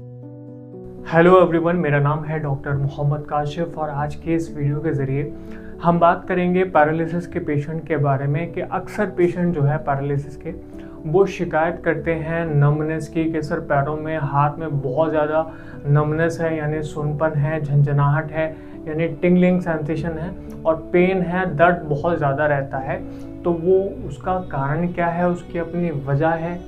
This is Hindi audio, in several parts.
हेलो एवरीवन, मेरा नाम है डॉक्टर मोहम्मद काशिफ और आज के इस वीडियो के ज़रिए हम बात करेंगे पैरालिसिस के पेशेंट के बारे में कि अक्सर पेशेंट जो है पैरालिसिस के वो शिकायत करते हैं नमनेस की कि सर पैरों में हाथ में बहुत ज़्यादा नमनेस है, यानी सुनपन है, झंझनाहट है, यानी टिंगलिंग सेंसेशन है और पेन है, दर्द बहुत ज़्यादा रहता है। तो वो उसका कारण क्या है, उसकी अपनी वजह है,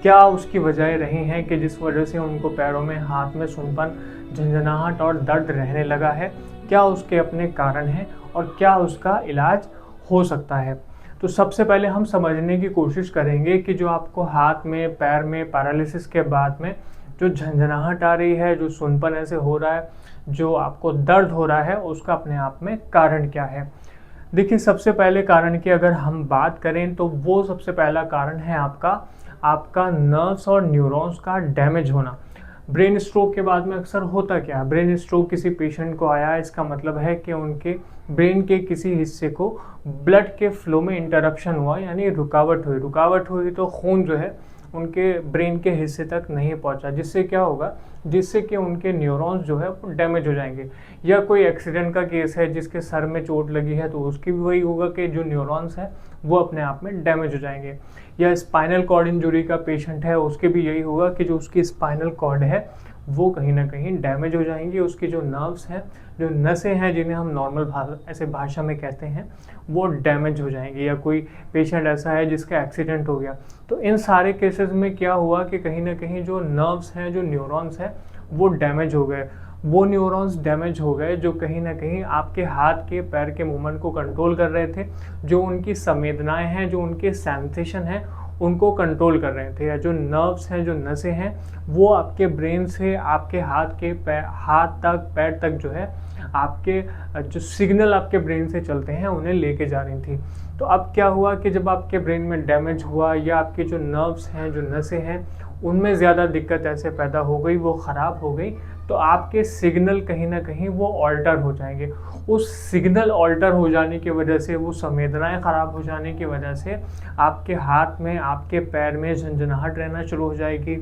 क्या उसकी वजह रही हैं कि जिस वजह से उनको पैरों में हाथ में सूनपन, झंझनाहट और दर्द रहने लगा है, क्या उसके अपने कारण हैं और क्या उसका इलाज हो सकता है। तो सबसे पहले हम समझने की कोशिश करेंगे कि जो आपको हाथ में, पैर में पैरालिसिस के बाद में जो झंझनाहट आ रही है, जो सूनपन ऐसे हो रहा है, जो आपको दर्द हो रहा है, उसका अपने आप में कारण क्या है। देखिए, सबसे पहले कारण की अगर हम बात करें तो वो सबसे पहला कारण है आपका नर्व्स और न्यूरॉन्स का डैमेज होना। ब्रेन स्ट्रोक के बाद में अक्सर होता क्या है, ब्रेन स्ट्रोक किसी पेशेंट को आया, इसका मतलब है कि उनके ब्रेन के किसी हिस्से को ब्लड के फ्लो में इंटरप्शन हुआ, यानी रुकावट हुई तो खून जो है उनके ब्रेन के हिस्से तक नहीं पहुंचा, जिससे क्या होगा, जिससे कि उनके न्यूरॉन्स जो है वो डैमेज हो जाएंगे। या कोई एक्सीडेंट का केस है जिसके सर में चोट लगी है तो उसकी भी वही होगा कि जो न्यूरॉन्स है वो अपने आप में डैमेज हो जाएंगे। या स्पाइनल कॉर्ड इंजरी का पेशेंट है, उसके भी यही होगा कि जो उसकी स्पाइनल कॉर्ड है वो कहीं ना कहीं डैमेज हो जाएंगी, उसकी जो नर्व्स हैं, जो नसें हैं, जिन्हें हम नॉर्मल ऐसे भाषा में कहते हैं, वो डैमेज हो जाएंगी। या कोई पेशेंट ऐसा है जिसका एक्सीडेंट हो गया, तो इन सारे केसेस में क्या हुआ कि कहीं ना कहीं जो नर्व्स हैं, जो न्यूरॉन्स हैं, वो डैमेज हो गए। वो न्यूरॉन्स डैमेज हो गए जो कहीं ना कहीं आपके हाथ के, पैर के मूवमेंट को कंट्रोल कर रहे थे, जो उनकी संवेदनाएं हैं, जो उनके सेंसेशन हैं, उनको कंट्रोल कर रहे थे। या जो नर्व्स हैं, जो नसें हैं, वो आपके ब्रेन से आपके हाथ तक, पैर तक जो है आपके जो सिग्नल आपके ब्रेन से चलते हैं उन्हें लेके जा रही थी। तो अब क्या हुआ कि जब आपके ब्रेन में डैमेज हुआ या आपके जो नर्व्स हैं, जो नसें हैं, उनमें ज़्यादा दिक्कत ऐसे पैदा हो गई, वो ख़राब हो गई, तो आपके सिग्नल कहीं ना कहीं वो ऑल्टर हो जाएंगे। उस सिग्नल ऑल्टर हो जाने की वजह से, वो संवेदनाएं ख़राब हो जाने की वजह से आपके हाथ में, आपके पैर में झंझनाहट रहना शुरू हो जाएगी।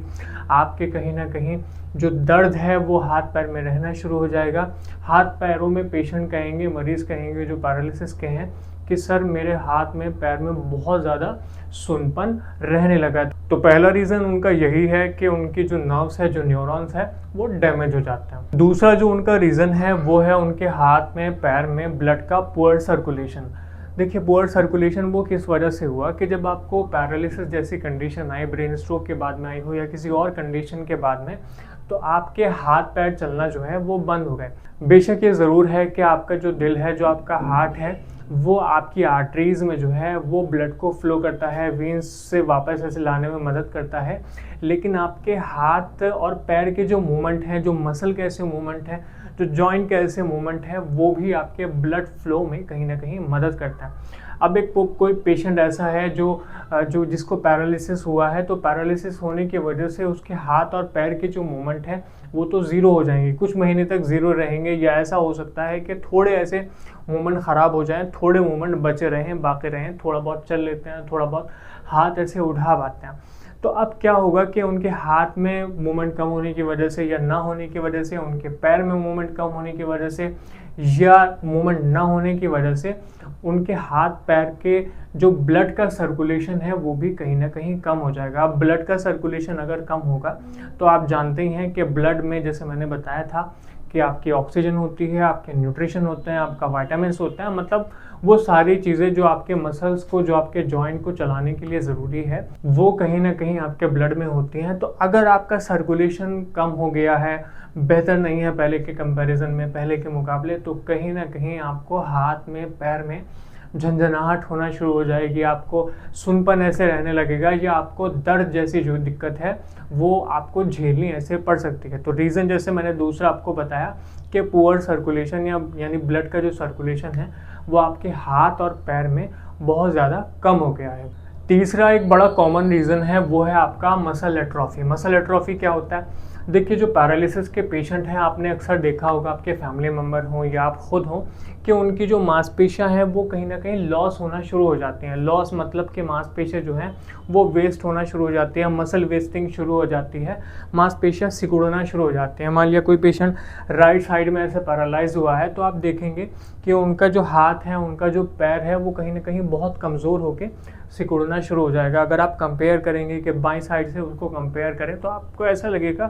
आपके कहीं ना कहीं जो दर्द है वो हाथ पैर में रहना शुरू हो जाएगा। हाथ पैरों में पेशेंट कहेंगे, मरीज़ कहेंगे जो पैरालिसिस के हैं कि सर मेरे हाथ में, पैर में बहुत ज़्यादा सुनपन रहने लगा। तो पहला रीज़न उनका यही है कि उनकी जो नर्व्स है, जो न्यूरॉन्स है, वो डैमेज हो जाते हैं। दूसरा जो उनका रीज़न है वो है उनके हाथ में, पैर में ब्लड का पुअर सर्कुलेशन। देखिए, पुअर सर्कुलेशन वो किस वजह से हुआ कि जब आपको पैरालिसिस जैसी कंडीशन आई, ब्रेन स्ट्रोक के बाद में आई हो या किसी और कंडीशन के बाद में, तो आपके हाथ पैर चलना जो है वो बंद हो गए। बेशक ये ज़रूर है कि आपका जो दिल है, जो आपका हार्ट है, वो आपकी आर्टरीज़ में जो है वो ब्लड को फ्लो करता है, वेंस से वापस ऐसे लाने में मदद करता है, लेकिन आपके हाथ और पैर के जो मूवमेंट हैं, जो मसल के ऐसे मूवमेंट हैं, जो जॉइंट के ऐसे मूवमेंट है, वो भी आपके ब्लड फ्लो में कहीं ना कहीं मदद करता है। अब एक कोई पेशेंट ऐसा है जो जिसको पैरालिसिस हुआ है, तो पैरालिसिस होने की वजह से उसके हाथ और पैर के जो मूवमेंट है वो तो ज़ीरो हो जाएंगे, कुछ महीने तक ज़ीरो रहेंगे। या ऐसा हो सकता है कि थोड़े ऐसे मूवमेंट ख़राब हो जाएं, थोड़े मूवमेंट बचे रहें, बाकी रहें, थोड़ा बहुत चल लेते हैं, थोड़ा बहुत हाथ ऐसे उठा पाते हैं। तो अब क्या होगा कि उनके हाथ में मूवमेंट कम होने की वजह से या ना होने की वजह से, उनके पैर में मूवमेंट कम होने की वजह से या मूवमेंट ना होने की वजह से, उनके हाथ पैर के जो ब्लड का सर्कुलेशन है वो भी कहीं ना कहीं कम हो जाएगा। अब ब्लड का सर्कुलेशन अगर कम होगा तो आप जानते ही हैं कि ब्लड में, जैसे मैंने बताया था, कि आपकी ऑक्सीजन होती है, आपके न्यूट्रिशन होते हैं, आपका विटामिन्स होता है, मतलब वो सारी चीज़ें जो आपके मसल्स को, जो आपके जॉइंट को चलाने के लिए ज़रूरी है, वो कहीं ना कहीं आपके ब्लड में होती हैं। तो अगर आपका सर्कुलेशन कम हो गया है, बेहतर नहीं है पहले के कंपैरिजन में, पहले के मुकाबले, तो कहीं ना कहीं आपको हाथ में, पैर में झंझनाहट होना शुरू हो जाएगी, आपको सुनपन ऐसे रहने लगेगा, या आपको दर्द जैसी जो दिक्कत है वो आपको झेलनी ऐसे पड़ सकती है। तो रीज़न जैसे मैंने दूसरा आपको बताया कि पुअर सर्कुलेशन यानी ब्लड का जो सर्कुलेशन है वो आपके हाथ और पैर में बहुत ज़्यादा कम हो गया है। तीसरा एक बड़ा कॉमन रीज़न है वो है आपका मसल एट्रोफी। मसल एट्रोफी क्या होता है? देखिए जो पैरालिसिस के पेशेंट हैं, आपने अक्सर देखा होगा, आपके फैमिली मेम्बर हों या आप खुद हों, कि उनकी जो मांसपेशियां हैं वो कहीं ना कहीं लॉस होना शुरू हो जाती हैं। लॉस मतलब कि मांसपेशियां जो हैं वो वेस्ट होना शुरू हो जाती है, मसल वेस्टिंग शुरू हो जाती है, मांसपेशियां सिकुड़ना शुरू हो जाती हैं। मान लिया कोई पेशेंट राइट साइड में ऐसे पैरालाइज हुआ है, तो आप देखेंगे कि उनका जो हाथ है, उनका जो पैर है, वो कहीं ना कहीं बहुत कमज़ोर होकर सिकुड़ना शुरू हो जाएगा। अगर आप कंपेयर करेंगे कि बाईं साइड से उसको कंपेयर करें, तो आपको ऐसा लगेगा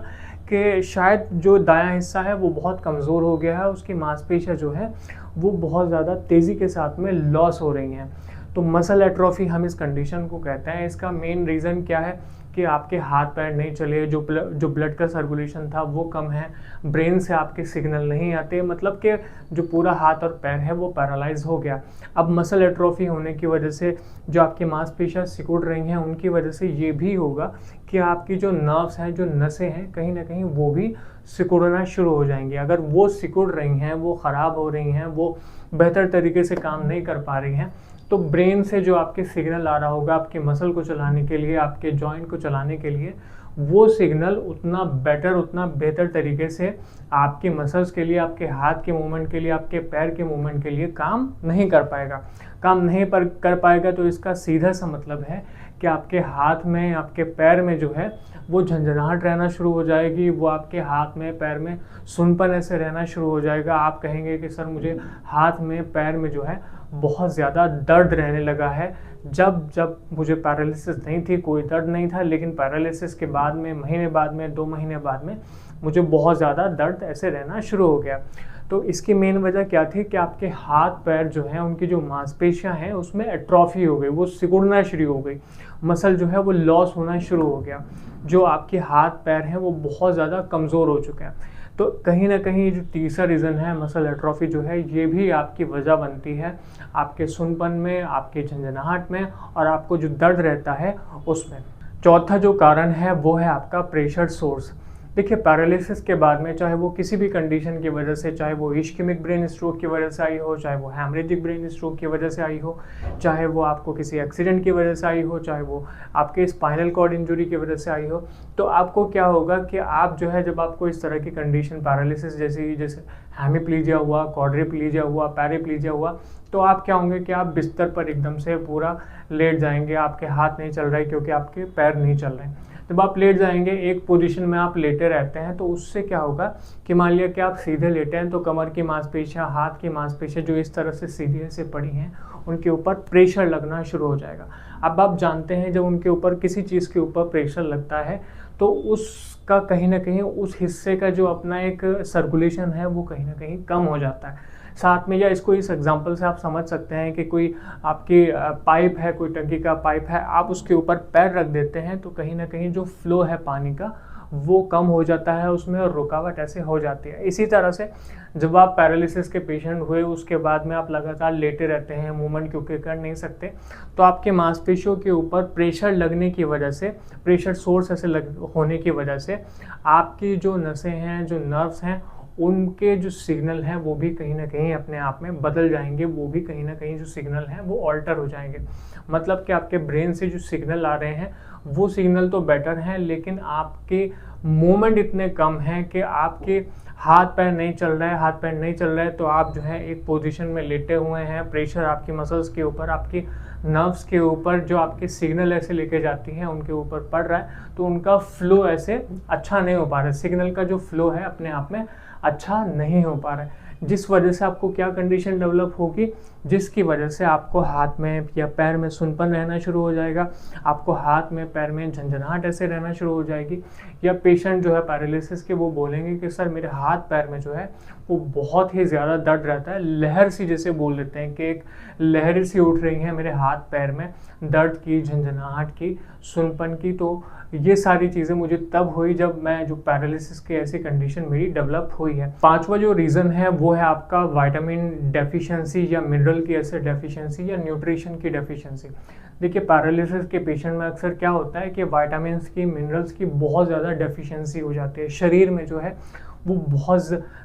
कि शायद जो दायां हिस्सा है वो बहुत कमज़ोर हो गया है, उसकी मांसपेशियां जो है वो बहुत ज़्यादा तेज़ी के साथ में लॉस हो रही हैं। तो मसल एट्रोफी हम इस कंडीशन को कहते हैं। इसका मेन रीज़न क्या है कि आपके हाथ पैर नहीं चले, जो ब्लड का सर्कुलेशन था वो कम है, ब्रेन से आपके सिग्नल नहीं आते, मतलब कि जो पूरा हाथ और पैर है वो पैरालाइज हो गया। अब मसल एट्रोफी होने की वजह से जो आपकी मांसपेशियां सिकुड़ रही हैं, उनकी वजह से ये भी होगा कि आपकी जो नर्व्स हैं, जो नसें हैं, कहीं ना कहीं वो भी सिकुड़ना शुरू हो जाएंगी। अगर वो सिकुड़ रही हैं, वो ख़राब हो रही हैं, वो बेहतर तरीके से काम नहीं कर पा रही हैं, तो ब्रेन से जो आपके सिग्नल आ रहा होगा आपके मसल को चलाने के लिए, आपके जॉइंट को चलाने के लिए, वो सिग्नल उतना बेटर, उतना बेहतर तरीके से आपके मसल्स के लिए, आपके हाथ के मूवमेंट के लिए, आपके पैर के मूवमेंट के लिए काम नहीं कर पाएगा। काम नहीं कर पाएगा तो इसका सीधा सा मतलब है कि आपके हाथ में, आपके पैर में जो है वो झंझनाहट रहना शुरू हो जाएगी, वो आपके हाथ में, पैर में सुनपन ऐसे रहना शुरू हो जाएगा। आप कहेंगे कि सर मुझे हाथ में, पैर में जो है बहुत ज़्यादा दर्द रहने लगा है। जब जब मुझे पैरालिसिस नहीं थी, कोई दर्द नहीं था, लेकिन पैरालिसिस के बाद में, महीने बाद में, 2 महीने बाद में मुझे बहुत ज़्यादा दर्द ऐसे रहना शुरू हो गया। तो इसकी मेन वजह क्या थी कि आपके हाथ पैर जो हैं, उनकी जो मांसपेशियां हैं उसमें एट्रोफी हो गई, वो सिकुड़ना शुरू हो गई, मसल जो है वो लॉस होना शुरू हो गया, जो आपके हाथ पैर हैं वो बहुत ज़्यादा कमज़ोर हो चुके हैं। तो कहीं ना कहीं जो तीसरा रीज़न है मसल एट्रोफी जो है, ये भी आपकी वजह बनती है आपके सुनपन में, आपके झंझनाहट में और आपको जो दर्द रहता है उसमें। चौथा जो कारण है वो है आपका प्रेशर सोर्स। देखिए पैरालिसिस के बाद में, चाहे वो किसी भी कंडीशन की वजह से, चाहे वो इश्केमिक ब्रेन स्ट्रोक की वजह से आई हो, चाहे वो हैमरेजिक ब्रेन स्ट्रोक की वजह से आई हो, चाहे वो आपको किसी एक्सीडेंट की वजह से आई हो, चाहे वो आपके स्पाइनल कॉर्ड इंजरी की वजह से आई हो, तो आपको क्या होगा कि आप जो है, जब आपको इस तरह की कंडीशन पैरालिसिस जैसे हेमिप्लीजिया हुआ, क्वाड्रिप्लीजिया हुआ, पैराप्लीजिया हुआ, तो आप क्या होंगे कि आप बिस्तर पर एकदम से पूरा लेट जाएंगे, आपके हाथ नहीं चल रहे क्योंकि आपके पैर नहीं चल रहे। जब आप लेट जाएंगे, एक पोजीशन में आप लेटे रहते हैं, तो उससे क्या होगा कि मान लिया कि आप सीधे लेटे हैं, तो कमर की मांसपेशियां, हाथ की मांसपेशियां जो इस तरह से सीधे से पड़ी हैं, उनके ऊपर प्रेशर लगना शुरू हो जाएगा। अब आप जानते हैं जब उनके ऊपर किसी चीज़ के ऊपर प्रेशर लगता है तो उसका कहीं ना कहीं उस हिस्से का जो अपना एक सर्कुलेशन है वो कहीं ना कहीं कम हो जाता है। साथ में, या इसको इस एग्जांपल से आप समझ सकते हैं कि कोई आपकी पाइप है, कोई टंकी का पाइप है, आप उसके ऊपर पैर रख देते हैं तो कहीं ना कहीं जो फ्लो है पानी का वो कम हो जाता है उसमें, और रुकावट ऐसे हो जाती है। इसी तरह से जब आप पैरालिसिस के पेशेंट हुए, उसके बाद में आप लगातार लेटे रहते हैं, मूवमेंट क्योंकि कर नहीं सकते, तो आपके मांसपेशियों के ऊपर प्रेशर लगने की वजह से, प्रेशर सोर्स ऐसे होने की वजह से आपकी जो नसें हैं, जो नर्व्स हैं, उनके जो सिग्नल हैं वो भी कहीं ना कहीं अपने आप में बदल जाएंगे, वो भी कहीं ना कहीं जो सिग्नल हैं वो ऑल्टर हो जाएंगे। मतलब कि आपके ब्रेन से जो सिग्नल आ रहे हैं वो सिग्नल तो बेटर हैं, लेकिन आपके मूवमेंट इतने कम हैं कि आपके हाथ पैर नहीं चल रहा है, हाथ पैर नहीं चल रहा है, तो आप जो है एक पोजीशन में लेटे हुए हैं, प्रेशर आपकी मसल्स के ऊपर, आपकी नर्व्स के ऊपर जो आपके सिग्नल ऐसे लेके जाती हैं उनके ऊपर पड़ रहा है, तो उनका फ्लो ऐसे अच्छा नहीं हो पा रहा है, सिग्नल का जो फ्लो है अपने आप में अच्छा नहीं हो पा रहा है, जिस वजह से आपको क्या कंडीशन डेवलप होगी, जिसकी वजह से आपको हाथ में या पैर में सुनपन रहना शुरू हो जाएगा, आपको हाथ में, पैर में झंझनाहट ऐसे रहना शुरू हो जाएगी, या पेशेंट जो है पैरालिसिस के वो बोलेंगे कि सर मेरे हाथ पैर में जो है वो बहुत ही ज़्यादा दर्द रहता है, लहर सी जैसे बोल देते हैं कि एक लहर सी उठ रही है मेरे हाथ पैर में, दर्द की, झंझनाहट की, सुनपन की। तो ये सारी चीज़ें मुझे तब हुई जब मैं जो पैरालिसिस की ऐसी कंडीशन मेरी डेवलप हुई है। पांचवा जो रीज़न है वो है आपका विटामिन डेफिशिएंसी या मिनरल की ऐसे डेफिशिएंसी या न्यूट्रिशन की डेफिशिएंसी। देखिए पैरालिसिस के पेशेंट में अक्सर क्या होता है कि विटामिन्स की, मिनरल्स की बहुत ज़्यादा डेफिशिएंसी हो जाती है, शरीर में जो है वो बहुत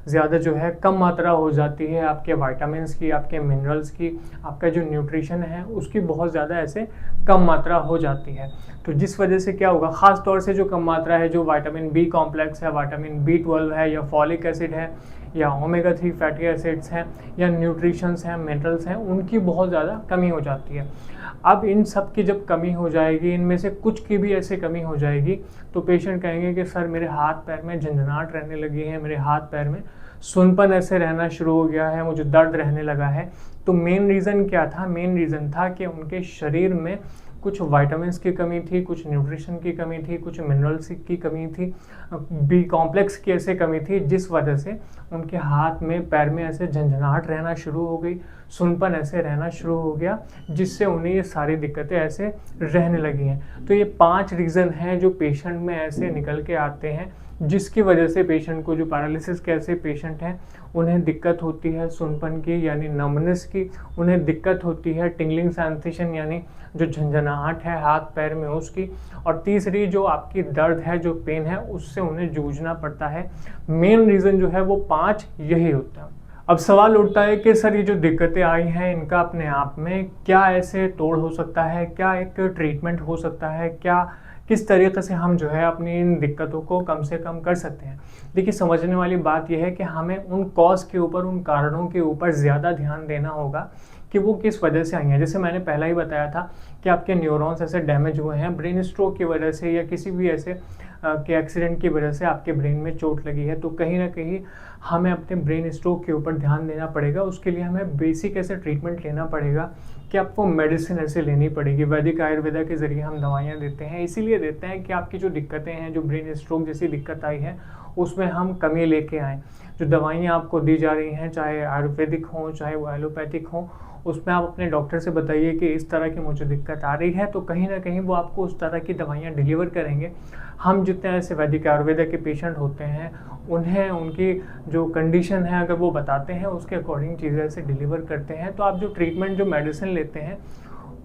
ज़्यादा जो है कम मात्रा हो जाती है, आपके विटामिन्स की, आपके मिनरल्स की, आपका जो न्यूट्रिशन है उसकी बहुत ज़्यादा ऐसे कम मात्रा हो जाती है। तो जिस वजह से क्या होगा, ख़ास तौर से जो कम मात्रा है, जो विटामिन बी कॉम्प्लेक्स है, विटामिन B12 है, या फॉलिक एसिड है, या ओमेगा 3 फैटी एसिड्स हैं, या न्यूट्रिशंस हैं, मिनरल्स हैं, उनकी बहुत ज़्यादा कमी हो जाती है। अब इन सब की जब कमी हो जाएगी, इनमें से कुछ की भी ऐसे कमी हो जाएगी, तो पेशेंट कहेंगे कि सर मेरे हाथ पैर में झंझनाहट रहने लगी है, मेरे हाथ पैर में सुनपन ऐसे रहना शुरू हो गया है, मुझे दर्द रहने लगा है। तो मेन रीज़न क्या था? मेन रीज़न था कि उनके शरीर में कुछ विटामिन्स की कमी थी, कुछ न्यूट्रिशन की कमी थी, कुछ मिनरल्स की कमी थी, बी कॉम्प्लेक्स की ऐसे कमी थी, जिस वजह से उनके हाथ में पैर में ऐसे झंझनाहट रहना शुरू हो गई, सुनपन ऐसे रहना शुरू हो गया, जिससे उन्हें ये सारी दिक्कतें ऐसे रहने लगी हैं। तो ये 5 रीज़न हैं जो पेशेंट में ऐसे निकल के आते हैं, जिसकी वजह से पेशेंट को, जो पैरालिसिस के ऐसे पेशेंट हैं, उन्हें दिक्कत होती है सुनपन की यानी नमनेस की, उन्हें दिक्कत होती है टिंगलिंग सेंसेशन यानी जो झंझनाहट है हाथ पैर में उसकी, और तीसरी जो आपकी दर्द है, जो पेन है, उससे उन्हें जूझना पड़ता है। मेन रीज़न जो है वो 5 यही होता है। अब सवाल उठता है कि सर ये जो दिक्कतें आई हैं, इनका अपने आप में क्या ऐसे तोड़ हो सकता है, क्या एक ट्रीटमेंट हो सकता है, क्या किस तरीके से हम जो है अपनी इन दिक्कतों को कम से कम कर सकते हैं? देखिए, समझने वाली बात यह है कि हमें उन कॉज के ऊपर, उन कारणों के ऊपर ज़्यादा ध्यान देना होगा कि वो किस वजह से आई हैं। जैसे मैंने पहला ही बताया था कि आपके न्यूरॉन्स ऐसे डैमेज हुए हैं ब्रेन स्ट्रोक की वजह से, या किसी भी ऐसे के एक्सीडेंट की वजह से आपके ब्रेन में चोट लगी है, तो कहीं ना कहीं हमें अपने ब्रेन स्ट्रोक के ऊपर ध्यान देना पड़ेगा। उसके लिए हमें बेसिक ऐसे ट्रीटमेंट लेना पड़ेगा कि आपको मेडिसिन ऐसे लेनी पड़ेगी। वैदिक आयुर्वेदा के ज़रिए हम दवाइयाँ देते हैं, इसीलिए देते हैं कि आपकी जो दिक्कतें हैं, जो ब्रेन स्ट्रोक जैसी दिक्कत आई है, उसमें हम कमी लेके आएँ। जो दवाइयाँ आपको दी जा रही हैं, चाहे आयुर्वेदिक हों, चाहे वो एलोपैथिक हों, उसमें आप अपने डॉक्टर से बताइए कि इस तरह की मुझे दिक्कत आ रही है, तो कहीं ना कहीं वो आपको उस तरह की दवाइयाँ डिलीवर करेंगे। हम जितने ऐसे वैदिक आयुर्वेदा के पेशेंट होते हैं, उन्हें उनकी जो कंडीशन है अगर वो बताते हैं, उसके अकॉर्डिंग चीज़ें ऐसे डिलीवर करते हैं। तो आप जो ट्रीटमेंट, जो मेडिसिन लेते हैं,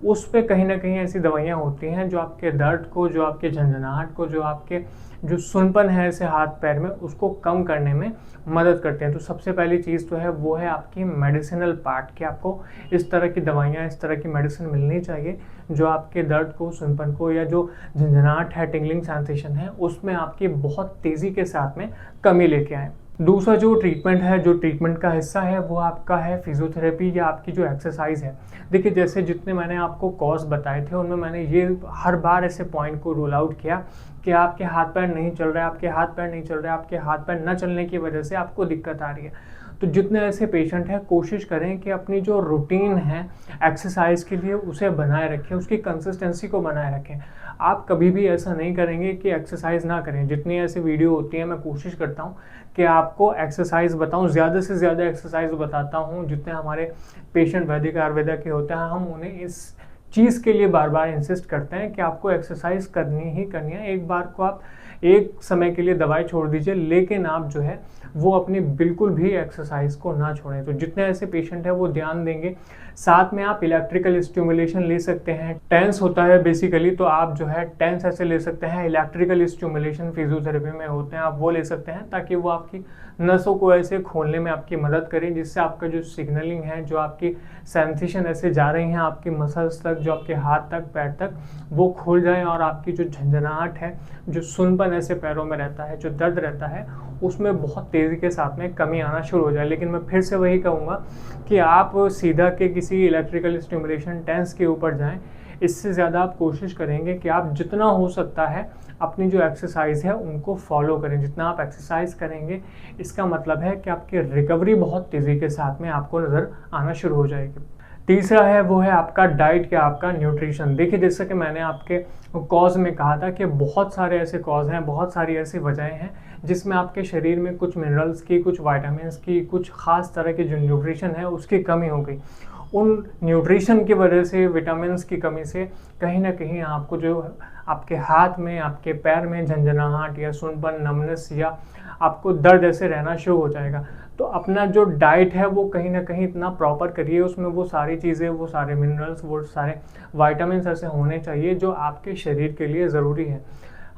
उस पे कहीं ना कहीं ऐसी दवाइयाँ होती हैं जो आपके दर्द को, जो आपके झंझनाहट को, जो आपके जो सुनपन है ऐसे हाथ पैर में, उसको कम करने में मदद करते हैं। तो सबसे पहली चीज़ तो है वो है आपकी मेडिसिनल पार्ट, कि आपको इस तरह की दवाइयाँ, इस तरह की मेडिसिन मिलनी चाहिए जो आपके दर्द को, सुनपन को, या जो झंझनाहट है, टिंगलिंग सेंसेशन है, उसमें आपकी बहुत तेज़ी के साथ में कमी लेके आए। दूसरा जो ट्रीटमेंट है, जो ट्रीटमेंट का हिस्सा है, वो आपका है फिजियोथेरेपी या आपकी जो एक्सरसाइज है। देखिए, जैसे जितने मैंने आपको कॉज बताए थे, उनमें मैंने ये हर बार ऐसे पॉइंट को रोल आउट किया कि आपके हाथ पैर नहीं चल रहे, आपके हाथ पैर नहीं चल रहे, आपके हाथ पैर न चलने की वजह से आपको दिक्कत आ रही है। तो जितने ऐसे पेशेंट हैं, कोशिश करें कि अपनी जो रूटीन है एक्सरसाइज के लिए, उसे बनाए रखें, उसकी कंसिस्टेंसी को बनाए रखें। आप कभी भी ऐसा नहीं करेंगे कि एक्सरसाइज ना करें। जितनी ऐसी वीडियो होती है, मैं कोशिश करता हूँ कि आपको एक्सरसाइज बताऊँ, ज़्यादा से ज़्यादा एक्सरसाइज बताता हूँ। जितने हमारे पेशेंट वैदिक आयुर्वेदा के होते हैं, हम उन्हें इस चीज़ के लिए बार बार इंसिस्ट करते हैं कि आपको एक्सरसाइज करनी ही करनी है। एक बार को आप एक समय के लिए दवाई छोड़ दीजिए, लेकिन आप जो है वो अपनी बिल्कुल भी एक्सरसाइज को ना छोड़ें। तो जितने ऐसे पेशेंट हैं वो ध्यान देंगे। साथ में आप इलेक्ट्रिकल स्टिमुलेशन ले सकते हैं। टेंस होता है बेसिकली, तो आप जो है टेंस ऐसे ले सकते हैं। इलेक्ट्रिकल स्टिमुलेशन फिजियोथेरेपी में होते हैं, आप वो ले सकते हैं, ताकि वो आपकी नसों को ऐसे खोलने में आपकी मदद करें, जिससे आपका जो सिग्नलिंग है, जो आपकी सेंसेशन ऐसे जा रही हैं आपकी मसल्स तक, जो आपके हाथ तक, पैर तक, वो खोल जाए, और आपकी जो झंझनाहट है, जो सुनपन ऐसे पैरों में रहता है, जो दर्द रहता है, उसमें बहुत तेज़ी के साथ में कमी आना शुरू हो जाए। लेकिन मैं फिर से वही कहूँगा कि आप सीधा के किसी इलेक्ट्रिकल स्टिमुलेशन टेंस के ऊपर जाएं। इससे ज़्यादा आप कोशिश करेंगे कि आप जितना हो सकता है अपनी जो एक्सरसाइज है उनको फॉलो करें। जितना आप एक्सरसाइज करेंगे, इसका मतलब है कि आपकी रिकवरी बहुत तेज़ी के साथ में आपको नज़र आना शुरू हो जाएगी। तीसरा है वो है आपका डाइट या आपका न्यूट्रिशन। देखिए, जैसा कि मैंने आपके कॉज में कहा था कि बहुत सारे ऐसे कॉज हैं, बहुत सारी ऐसी वजहें हैं जिसमें आपके शरीर में कुछ मिनरल्स की, कुछ विटामिन्स की, कुछ ख़ास तरह की जो न्यूट्रिशन है उसकी कमी हो गई। उन न्यूट्रिशन की वजह से, विटामिन्स की कमी से कहीं ना कहीं आपको जो आपके हाथ में, आपके पैर में झंझनाहट या सुनपन, नमनेस, या आपको दर्द ऐसे रहना शुरू हो जाएगा। तो अपना जो डाइट है वो कहीं ना कहीं इतना प्रॉपर करिए, उसमें वो सारी चीज़ें, वो सारे मिनरल्स, वो सारे विटामिन्स ऐसे होने चाहिए जो आपके शरीर के लिए ज़रूरी है।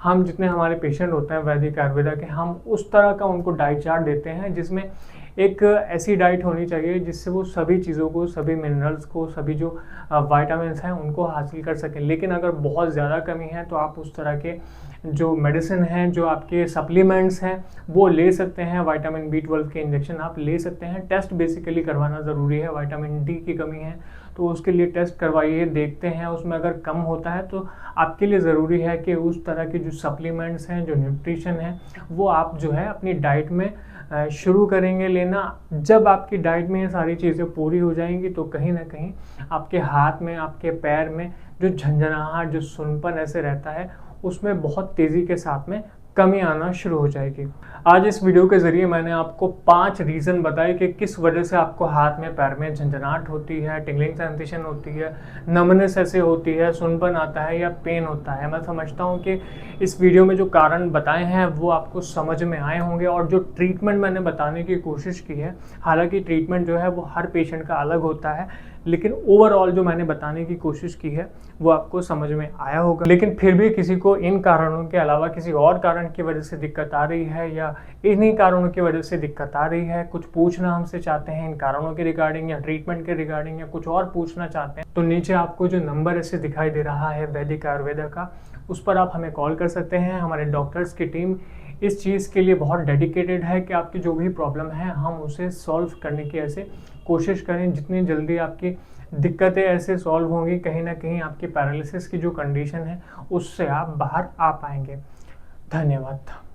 हम जितने हमारे पेशेंट होते हैं वैदिक आयुर्वेदा के, हम उस तरह का उनको डाइट चार्ट देते हैं जिसमें एक ऐसी डाइट होनी चाहिए जिससे वो सभी चीज़ों को, सभी मिनरल्स को, सभी जो वाइटामिन्स हैं उनको हासिल कर सकें। लेकिन अगर बहुत ज़्यादा कमी है तो आप उस तरह के जो मेडिसिन हैं, जो आपके सप्लीमेंट्स हैं, वो ले सकते हैं। विटामिन B12 के इंजेक्शन आप ले सकते हैं। टेस्ट बेसिकली करवाना ज़रूरी है। विटामिन D की कमी है तो उसके लिए टेस्ट करवाइए, देखते हैं उसमें अगर कम होता है तो आपके लिए ज़रूरी है कि उस तरह के जो सप्लीमेंट्स हैं, जो न्यूट्रिशन है, वो आप जो है अपनी डाइट में शुरू करेंगे लेना। जब आपकी डाइट में ये सारी चीज़ें पूरी हो जाएंगी तो कहीं ना कहीं आपके हाथ में, आपके पैर में जो झंझनाहट, जो सुनपन ऐसे रहता है, उसमें बहुत तेज़ी के साथ में कमी आना शुरू हो जाएगी। आज इस वीडियो के ज़रिए मैंने आपको 5 रीज़न बताए कि किस वजह से आपको हाथ में, पैर में झंझनाहट होती है, टिंगलिंग सेंसेशन होती है, नमनेस ऐसे होती है, सुनपन आता है या पेन होता है। मैं समझता हूँ कि इस वीडियो में जो कारण बताए हैं वो आपको समझ में आए होंगे, और जो ट्रीटमेंट मैंने बताने की कोशिश की है, हालांकि ट्रीटमेंट जो है वो हर पेशेंट का अलग होता है, लेकिन ओवरऑल जो मैंने बताने की कोशिश की है वो आपको समझ में आया होगा। लेकिन फिर भी किसी को इन कारणों के अलावा किसी और कारण की वजह से दिक्कत आ रही है, या इन्हीं कारणों की वजह से दिक्कत आ रही है, कुछ पूछना हमसे चाहते हैं इन कारणों के रिगार्डिंग या ट्रीटमेंट के रिगार्डिंग, या कुछ और पूछना चाहते हैं, तो नीचे आपको जो नंबर ऐसे दिखाई दे रहा है वैदिक आयुर्वेदा का, उस पर आप हमें कॉल कर सकते हैं। हमारे डॉक्टर्स की टीम इस चीज़ के लिए बहुत डेडिकेटेड है कि आपकी जो भी प्रॉब्लम है हम उसे सॉल्व करने की ऐसे कोशिश करें। जितनी जल्दी आपकी दिक्कतें ऐसे सॉल्व होंगी, कहीं ना कहीं आपकी पैरालिसिस की जो कंडीशन है उससे आप बाहर आ पाएंगे। धन्यवाद।